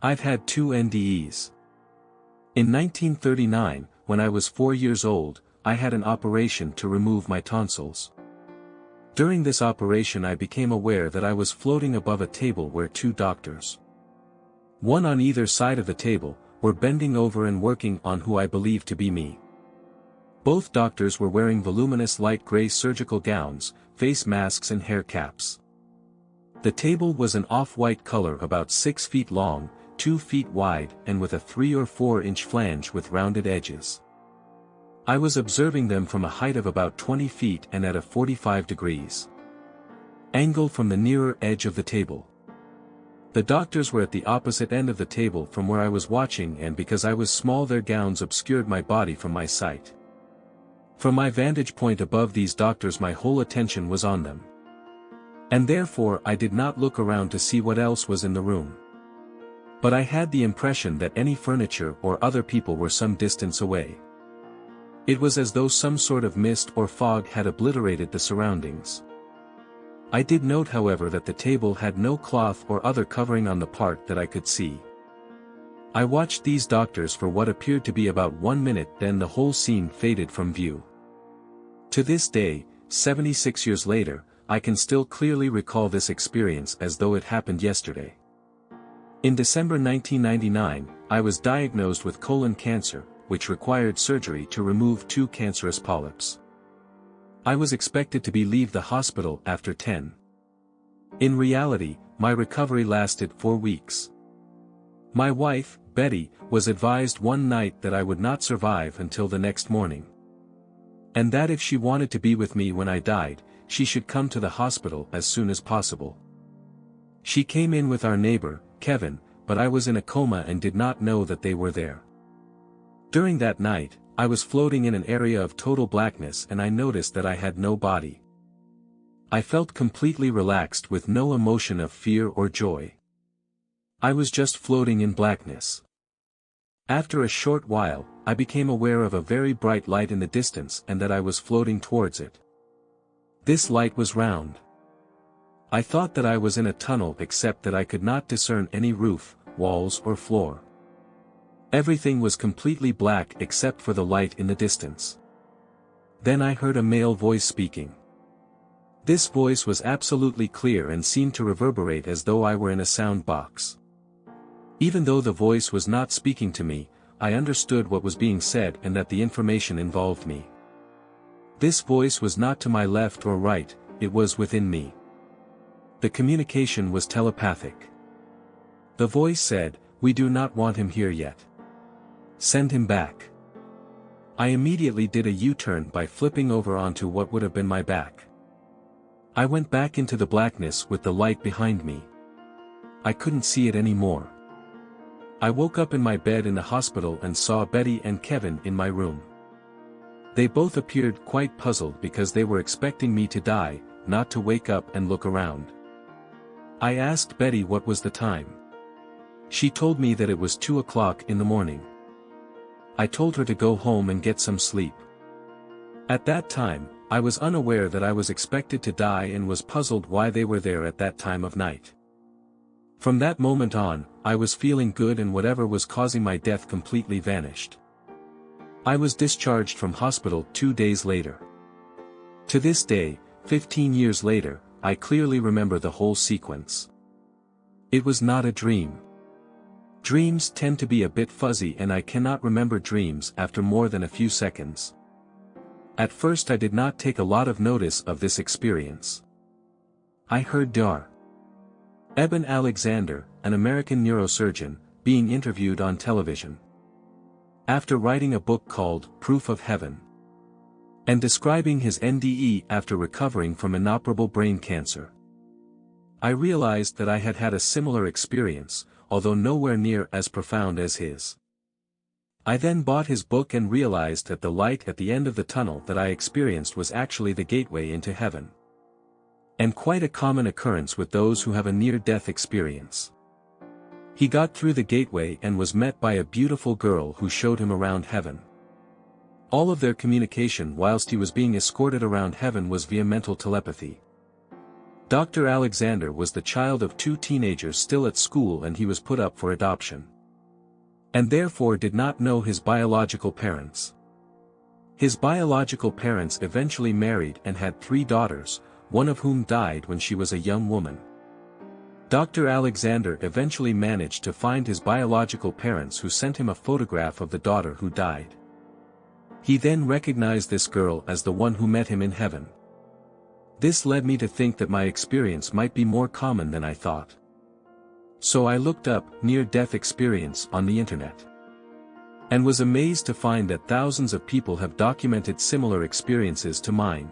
I've had 2 NDEs. In 1939, when I was 4 years old, I had an operation to remove my tonsils. During this operation I became aware that I was floating above a table where 2 doctors, one on either side of the table, were bending over and working on who I believed to be me. Both doctors were wearing voluminous light gray surgical gowns, face masks and hair caps. The table was an off-white color about 6 feet long, 2 feet wide and with a 3 or 4 inch flange with rounded edges. I was observing them from a height of about 20 feet and at a 45 degrees angle from the nearer edge of the table. The doctors were at the opposite end of the table from where I was watching, and because I was small their gowns obscured my body from my sight. From my vantage point above these doctors my whole attention was on them. And therefore I did not look around to see what else was in the room. But I had the impression that any furniture or other people were some distance away. It was as though some sort of mist or fog had obliterated the surroundings. I did note however that the table had no cloth or other covering on the part that I could see. I watched these doctors for what appeared to be about 1 minute, then the whole scene faded from view. To this day, 76 years later, I can still clearly recall this experience as though it happened yesterday. In December 1999, I was diagnosed with colon cancer, which required surgery to remove 2 cancerous polyps. I was expected to leave the hospital after 10. In reality, my recovery lasted 4 weeks. My wife, Betty, was advised one night that I would not survive until the next morning. And that if she wanted to be with me when I died, she should come to the hospital as soon as possible. She came in with our neighbor, Kevin, but I was in a coma and did not know that they were there. During that night, I was floating in an area of total blackness and I noticed that I had no body. I felt completely relaxed with no emotion of fear or joy. I was just floating in blackness. After a short while, I became aware of a very bright light in the distance and that I was floating towards it. This light was round. I thought that I was in a tunnel except that I could not discern any roof, walls or floor. Everything was completely black except for the light in the distance. Then I heard a male voice speaking. This voice was absolutely clear and seemed to reverberate as though I were in a sound box. Even though the voice was not speaking to me, I understood what was being said and that the information involved me. This voice was not to my left or right, it was within me. The communication was telepathic. The voice said, "We do not want him here yet. Send him back." I immediately did a U-turn by flipping over onto what would have been my back. I went back into the blackness with the light behind me. I couldn't see it anymore. I woke up in my bed in the hospital and saw Betty and Kevin in my room. They both appeared quite puzzled because they were expecting me to die, not to wake up and look around. I asked Betty what was the time. She told me that it was 2 o'clock in the morning. I told her to go home and get some sleep. At that time, I was unaware that I was expected to die and was puzzled why they were there at that time of night. From that moment on, I was feeling good and whatever was causing my death completely vanished. I was discharged from hospital 2 days later. To this day, 15 years later, I clearly remember the whole sequence. It was not a dream. Dreams tend to be a bit fuzzy and I cannot remember dreams after more than a few seconds. At first I did not take a lot of notice of this experience. I heard Dr. Eben Alexander, an American neurosurgeon, being interviewed on television. After writing a book called Proof of Heaven and describing his NDE after recovering from inoperable brain cancer, I realized that I had had a similar experience, although nowhere near as profound as his. I then bought his book and realized that the light at the end of the tunnel that I experienced was actually the gateway into heaven. And quite a common occurrence with those who have a near-death experience. He got through the gateway and was met by a beautiful girl who showed him around heaven. All of their communication whilst he was being escorted around heaven was via mental telepathy. Dr. Alexander was the child of two teenagers still at school, and he was put up for adoption. And therefore did not know his biological parents. His biological parents eventually married and had 3 daughters, one of whom died when she was a young woman. Dr. Alexander eventually managed to find his biological parents, who sent him a photograph of the daughter who died. He then recognized this girl as the one who met him in heaven. This led me to think that my experience might be more common than I thought. So I looked up near-death experience on the internet, and was amazed to find that thousands of people have documented similar experiences to mine.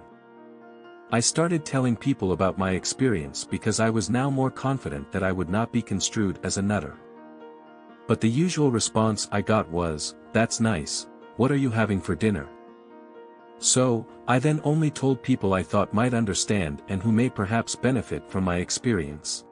I started telling people about my experience because I was now more confident that I would not be construed as a nutter. But the usual response I got was, "That's nice, what are you having for dinner?" So, I then only told people I thought might understand and who may perhaps benefit from my experience.